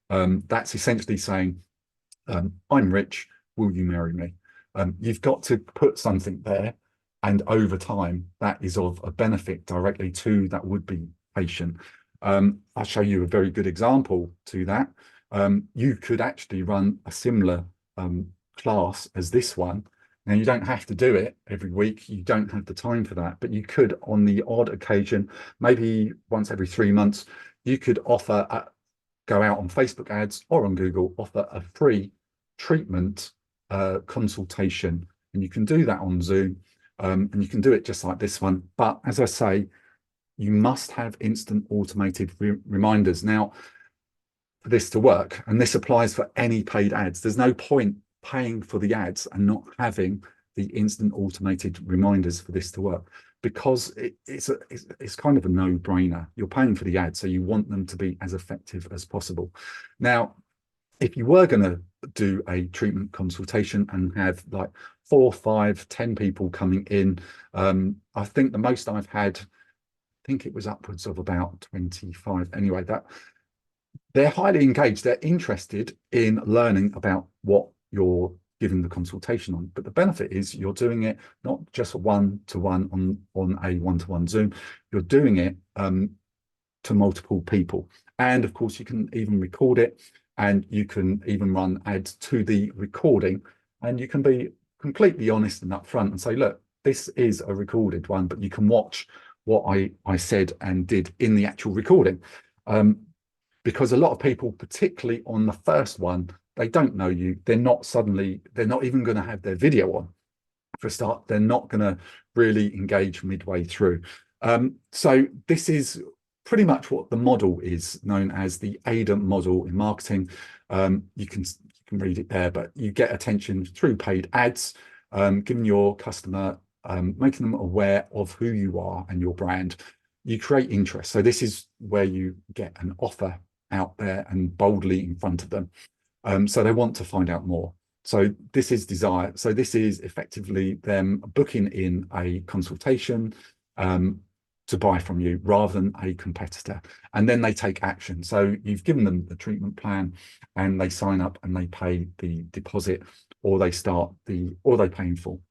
That's essentially saying, I'm rich, will you marry me? You've got to put something there, and over time that is of a benefit directly to that would-be patient. I'll show you a very good example to that. You could actually run a similar class as this one. Now, you don't have to do it every week. You don't have the time for that, but you could, on the odd occasion, maybe once every 3 months, you could offer, go out on Facebook ads or on Google, offer a free treatment consultation. And you can do that on Zoom, and you can do it just like this one. But as I say, you must have instant automated reminders. Now, for this to work, and this applies for any paid ads, there's no point paying for the ads and not having the instant automated reminders for this to work, because it's kind of a no-brainer. You're paying for the ads, so you want them to be as effective as possible. Now, if you were going to do a treatment consultation and have like 4, 5, 10 people coming in, I think the most I've had, I think it was upwards of about 25. Anyway, that they're highly engaged. They're interested in learning about what you're giving the consultation on. But the benefit is you're doing it not just one-to-one on a one-to-one Zoom. You're doing it to multiple people. And of course, you can even record it, and you can even run ads to the recording, and you can be completely honest and upfront and say, look, this is a recorded one, but you can watch what I said and did in the actual recording. Because a lot of people, particularly on the first one, they don't know you. They're not even going to have their video on for a start. They're not going to really engage midway through. So this is pretty much what the model is, known as the AIDA model in marketing. You can read it there, but you get attention through paid ads, giving your customer, making them aware of who you are and your brand. You create interest. So this is where you get an offer out there and boldly in front of them. So they want to find out more. So this is desire. So this is effectively them booking in a consultation to buy from you rather than a competitor. And then they take action. So you've given them the treatment plan and they sign up and they pay the deposit, or they pay in full.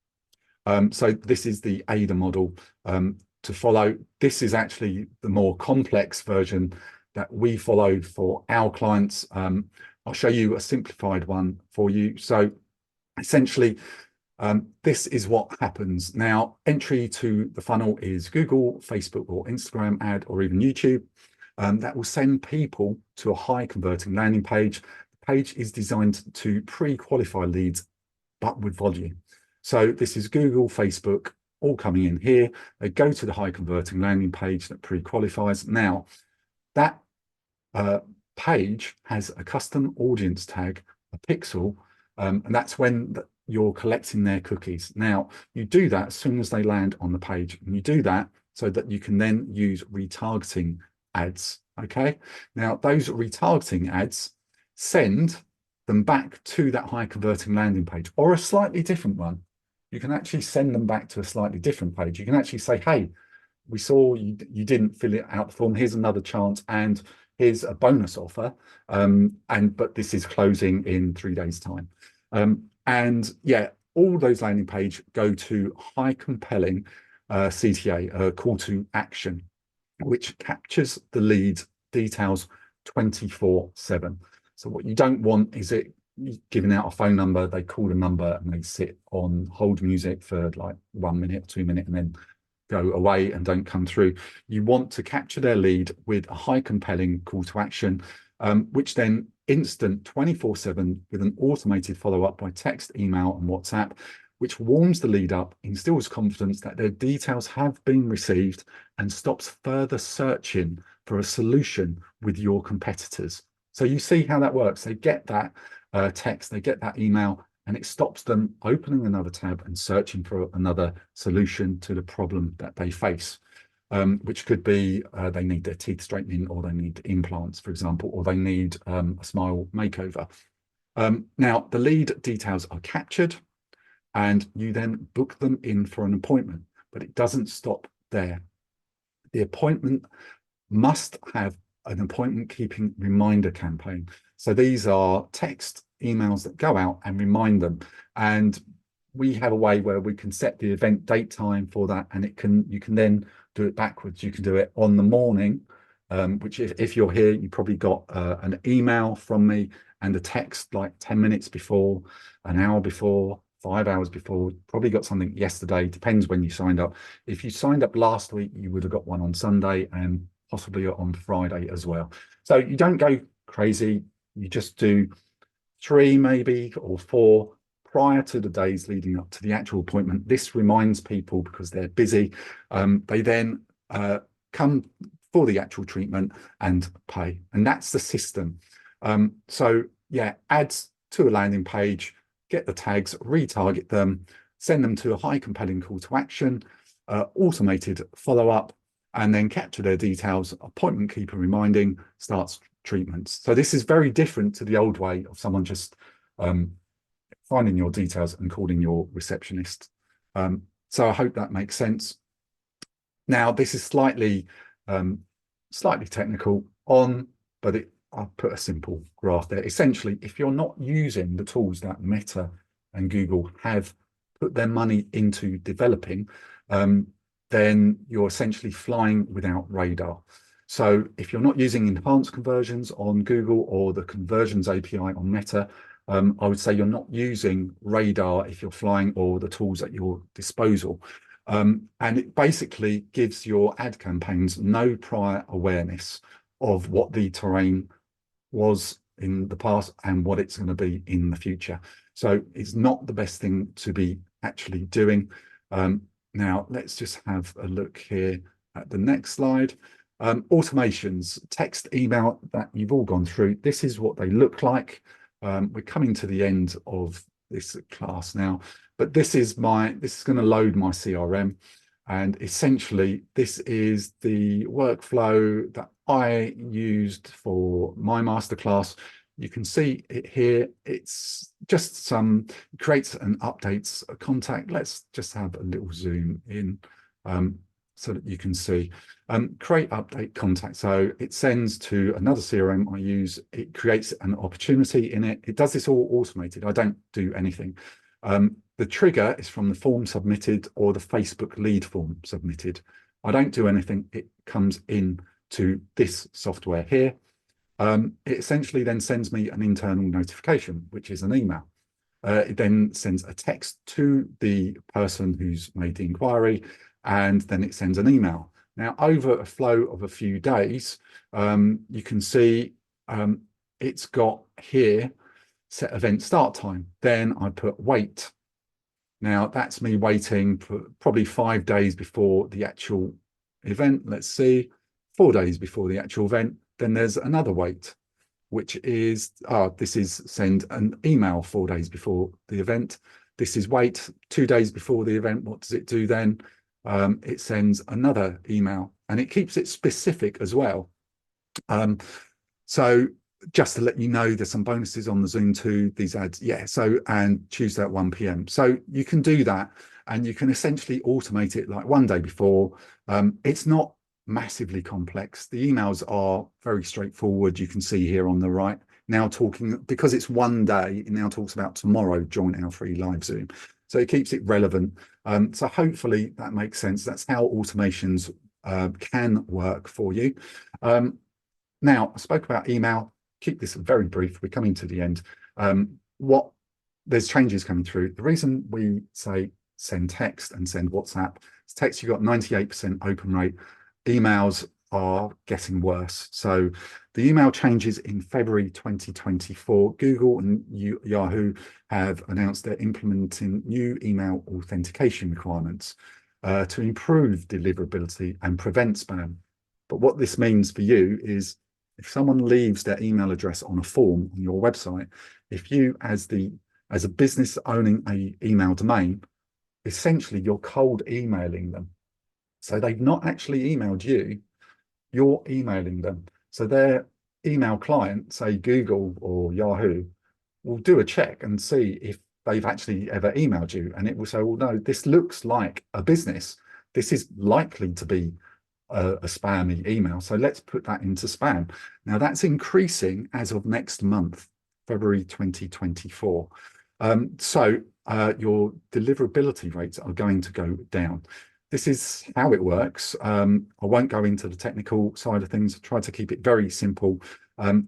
So this is the AIDA model to follow. This is actually the more complex version that we follow for our clients. I'll show you a simplified one for you. So essentially, this is what happens. Now, entry to the funnel is Google, Facebook, or Instagram ad, or even YouTube. That will send people to a high converting landing page. The page is designed to pre-qualify leads, but with volume. So this is Google, Facebook, all coming in here. They go to the high converting landing page that pre-qualifies. Now, that page has a custom audience tag, a pixel, and that's when you're collecting their cookies. Now, you do that as soon as they land on the page, and you do that so that you can then use retargeting ads, okay? Now, those retargeting ads send them back to that high converting landing page, or a slightly different one. You can actually send them back to a slightly different page. You can actually say, hey, we saw you didn't fill it out the form. Here's another chance, and here's a bonus offer. But this is closing in 3 days' time. And yeah, all those landing page go to high compelling CTA, call to action, which captures the lead details 24/7. So what you don't want is it giving out a phone number, they call a number and they sit on hold music for like 1 minute, 2 minutes, and then go away and don't come through. You want to capture their lead with a high compelling call to action, which then instant 24/7 with an automated follow-up by text, email, and WhatsApp, which warms the lead up, instills confidence that their details have been received, and stops further searching for a solution with your competitors. So you see how that works. They get that text, they get that email, and it stops them opening another tab and searching for another solution to the problem that they face, which could be they need their teeth straightening, or they need implants, for example, or they need a smile makeover. Now, the lead details are captured, and you then book them in for an appointment, but it doesn't stop there. The appointment must have an appointment keeping reminder campaign. So these are text emails that go out and remind them. And we have a way where we can set the event date time for that, and you can then do it backwards. You can do it on the morning, which if you're here, you probably got an email from me and a text like 10 minutes before, an hour before, 5 hours before, probably got something yesterday, depends when you signed up. If you signed up last week, you would have got one on Sunday and possibly on Friday as well. So you don't go crazy. You just do 3 maybe or 4 prior to the days leading up to the actual appointment. This reminds people because they're busy. They then come for the actual treatment and pay. And that's the system. So yeah, ads to a landing page, get the tags, retarget them, send them to a high compelling call to action, automated follow-up, and then capture their details, appointment keeper reminding, starts treatments. So this is very different to the old way of someone just finding your details and calling your receptionist. So I hope that makes sense. Now, this is slightly technical but I'll put a simple graph there. Essentially, if you're not using the tools that Meta and Google have put their money into developing, then you're essentially flying without radar. So if you're not using enhanced conversions on Google or the conversions API on Meta, I would say you're not using radar if you're flying, or the tools at your disposal. And it basically gives your ad campaigns no prior awareness of what the terrain was in the past and what it's going to be in the future. So it's not the best thing to be actually doing. Now, let's just have a look here at the next slide. Automations, text, email that you've all gone through. This is what they look like. We're coming to the end of this class now, but this is going to load my CRM. And essentially, this is the workflow that I used for my masterclass. You can see it here. It's just creates and updates a contact. Let's just have a little zoom in so that you can see. Create, update, contact. So it sends to another CRM I use. It creates an opportunity in it. It does this all automated. I don't do anything. The trigger is from the form submitted or the Facebook lead form submitted. I don't do anything. It comes in to this software here. It essentially then sends me an internal notification, which is an email. It then sends a text to the person who's made the inquiry, and then it sends an email. Now, over a flow of a few days, you can see it's got here set event start time. Then I put wait. Now, that's me waiting for probably 5 days before the actual event. Let's see, 4 days before the actual event. Then there's another wait, which is, this is send an email 4 days before the event. This is wait 2 days before the event. What does it do then? It sends another email, and it keeps it specific as well. So just to let you know, there's some bonuses on the Zoom too, these ads. Yeah, so, and Tuesday at 1 p.m. So you can do that, and you can essentially automate it like 1 day before. It's not massively complex. The emails are very straightforward. You can see here on the right, now talking, because it's 1 day, it now talks about tomorrow, join our free live Zoom. So it keeps it relevant. So hopefully that makes sense. That's how automations can work for you. Now, I spoke about email. Keep this very brief. We're coming to the end. There's changes coming through. The reason we say send text and send WhatsApp, text, you've got 98% open rate. Emails are getting worse. So the email changes in February 2024. Google and Yahoo have announced they're implementing new email authentication requirements to improve deliverability and prevent spam. But what this means for you is, if someone leaves their email address on a form on your website, if you, as a business owning an email domain, essentially you're cold emailing them. So they've not actually emailed you, you're emailing them. So their email client, say Google or Yahoo, will do a check and see if they've actually ever emailed you. And it will say, well, no, this looks like a business. This is likely to be a spammy email. So let's put that into spam. Now that's increasing as of next month, February 2024. So your deliverability rates are going to go down. This is how it works. I won't go into the technical side of things. Try to keep it very simple.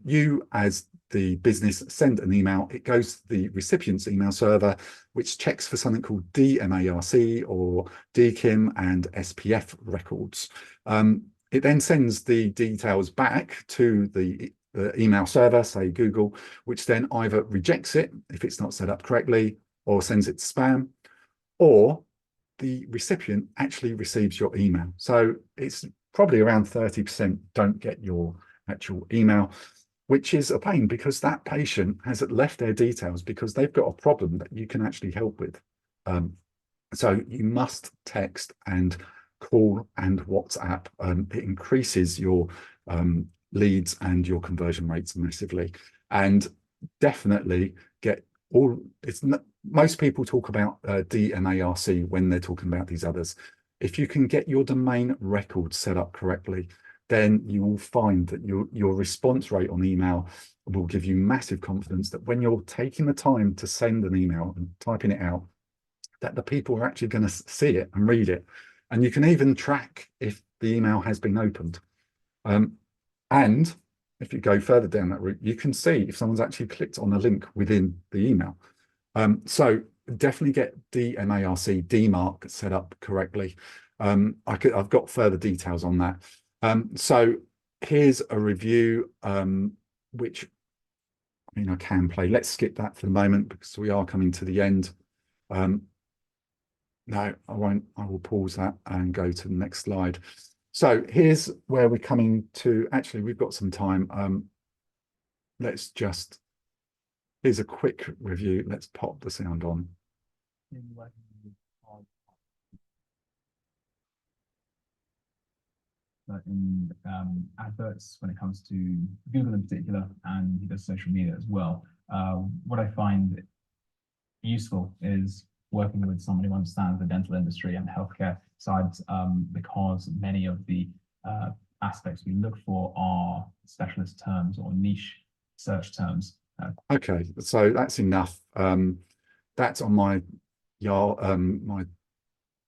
You, as the business, send an email. It goes to the recipient's email server, which checks for something called DMARC or DKIM and SPF records. It then sends the details back to the email server, say Google, which then either rejects it if it's not set up correctly, or sends it to spam, or the recipient actually receives your email. So it's probably around 30% don't get your actual email, which is a pain because that patient has left their details because they've got a problem that you can actually help with. So you must text and call and WhatsApp. It increases your leads and your conversion rates massively. And definitely get all, most people talk about DMARC when they're talking about these others. If you can get your domain record set up correctly, then you will find that your response rate on email will give you massive confidence that when you're taking the time to send an email and typing it out, that the people are actually going to see it and read it. And you can even track if the email has been opened. And if you go further down that route, you can see if someone's actually clicked on a link within the email. So definitely get DMARC, DMARC set up correctly. I've got further details on that. So here's a review, which I mean, I can play. Let's skip that for the moment because we are coming to the end. No, I won't. I will pause that and go to the next slide. So here's where we're coming to. Actually, we've got some time. Let's just, here's a quick review. Let's pop the sound on. In adverts when it comes to Google in particular, and he does social media as well. What I find useful is working with someone who understands the dental industry and healthcare sides, because many of the aspects we look for are specialist terms or niche search terms. Okay, so that's enough. That's on my my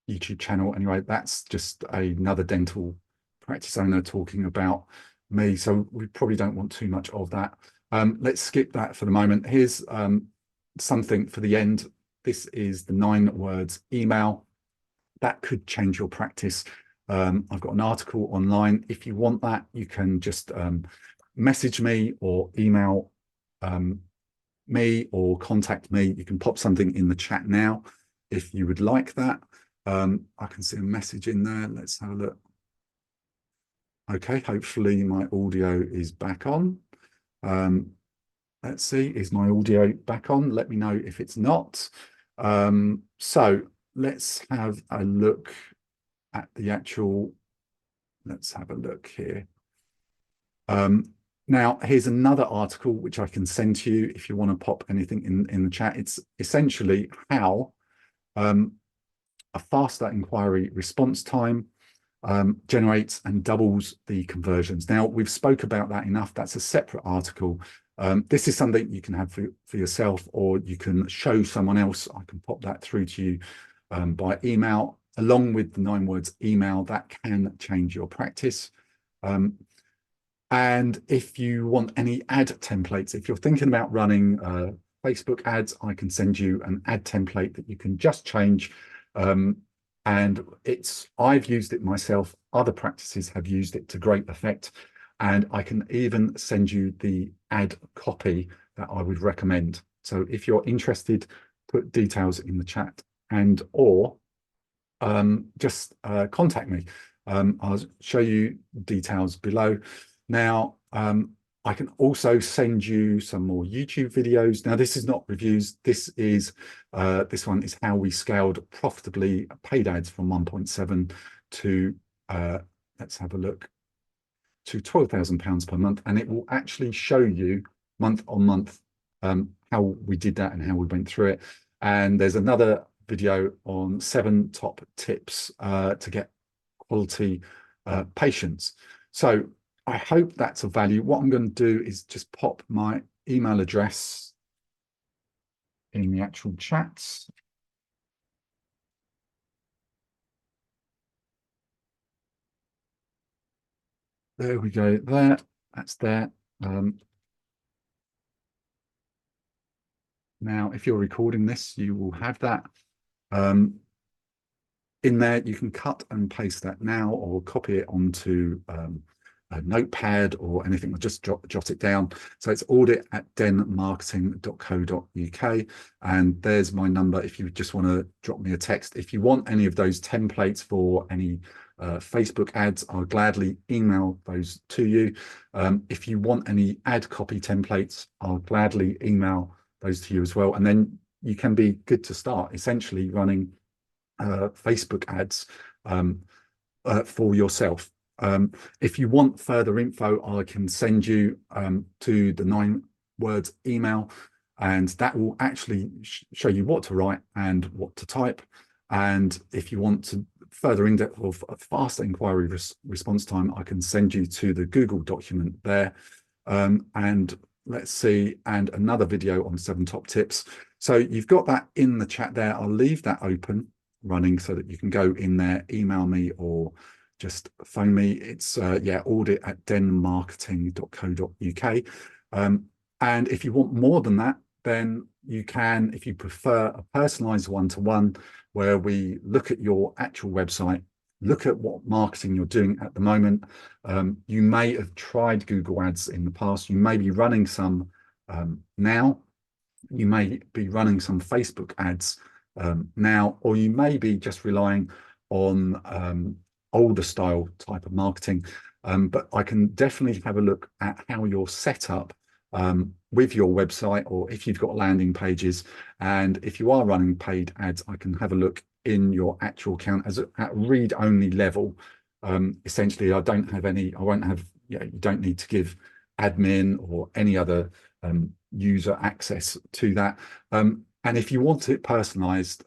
YouTube channel anyway. That's just another dental practice owner talking about me, so we probably don't want too much of that. Let's skip that for the moment. Here's something for the end. This is the 9 words email. That could change your practice. I've got an article online. If you want that, you can just message me or email me or contact me. You can pop something in the chat now if you would like that. I can see a message in there. Let's have a look. Okay, hopefully my audio is back on. Let's see, is my audio back on? Let me know if it's not. So let's have a look at the actual, let's have a look here. Now, here's another article which I can send to you if you want to pop anything in the chat. It's essentially how a faster inquiry response time generates and doubles the conversions. Now, we've spoke about that enough. That's a separate article. This is something you can have for yourself, or you can show someone else. I can pop that through to you by email, along with the 9 words email. That can change your practice. And if you want any ad templates, if you're thinking about running Facebook ads, I can send you an ad template that you can just change. And I've used it myself. Other practices have used it to great effect. And I can even send you the ad copy that I would recommend. So if you're interested, put details in the chat or just contact me. I'll show you details below. Now, I can also send you some more YouTube videos. Now, this is not reviews. This one is how we scaled profitably paid ads from 1.7 to let's have a look, to £12,000 per month, and it will actually show you month on month how we did that and how we went through it. And there's another video on 7 top tips to get quality patients. So I hope that's of value. What I'm going to do is just pop my email address in the actual chats. There we go. That's there. Now, if you're recording this, you will have that in there. You can cut and paste that now, or copy it onto a notepad or anything, or just jot it down. So it's audit@denmarketing.co.uk, and there's my number if you just want to drop me a text. If you want any of those templates for any Facebook ads, I'll gladly email those to you. If you want any ad copy templates, I'll gladly email those to you as well. And then you can be good to start essentially running Facebook ads for yourself. If you want further info, I can send you to the 9 words email, and that will actually show you what to write and what to type. And if you want to further in-depth of a faster inquiry response time, I can send you to the Google document there. And let's see, and another video on 7 top tips. So you've got that in the chat there. I'll leave that open running so that you can go in there, email me, or just phone me. It's audit@denmarketing.co.uk. And if you want more than that, then you can, if you prefer a personalized one-to-one where we look at your actual website look at what marketing you're doing at the moment. You may have tried Google Ads in the past. You may be running some now. You may be running some Facebook ads now, or you may be just relying on older style type of marketing. But I can definitely have a look at how you're set up with your website, or if you've got landing pages. And if you are running paid ads, I can have a look in your actual account as at read only level. Essentially, I won't have, you don't need to give admin or any other user access to that. And if you want it personalized,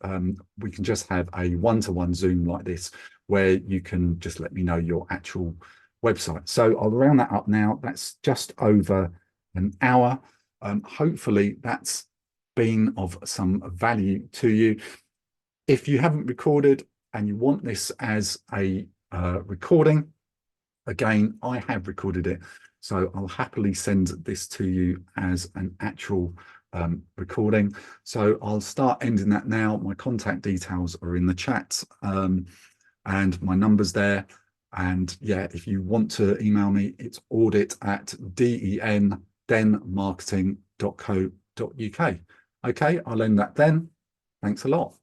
we can just have a one-to-one Zoom like this, where you can just let me know your actual website. So I'll round that up now. That's just over an hour. Hopefully that's been of some value to you. If you haven't recorded and you want this as a recording, again, I have recorded it. So I'll happily send this to you as an actual recording. So I'll start ending that now. My contact details are in the chat and my number's there. And yeah, if you want to email me, it's audit@denmarketing.co.uk. Okay, I'll end that then. Thanks a lot.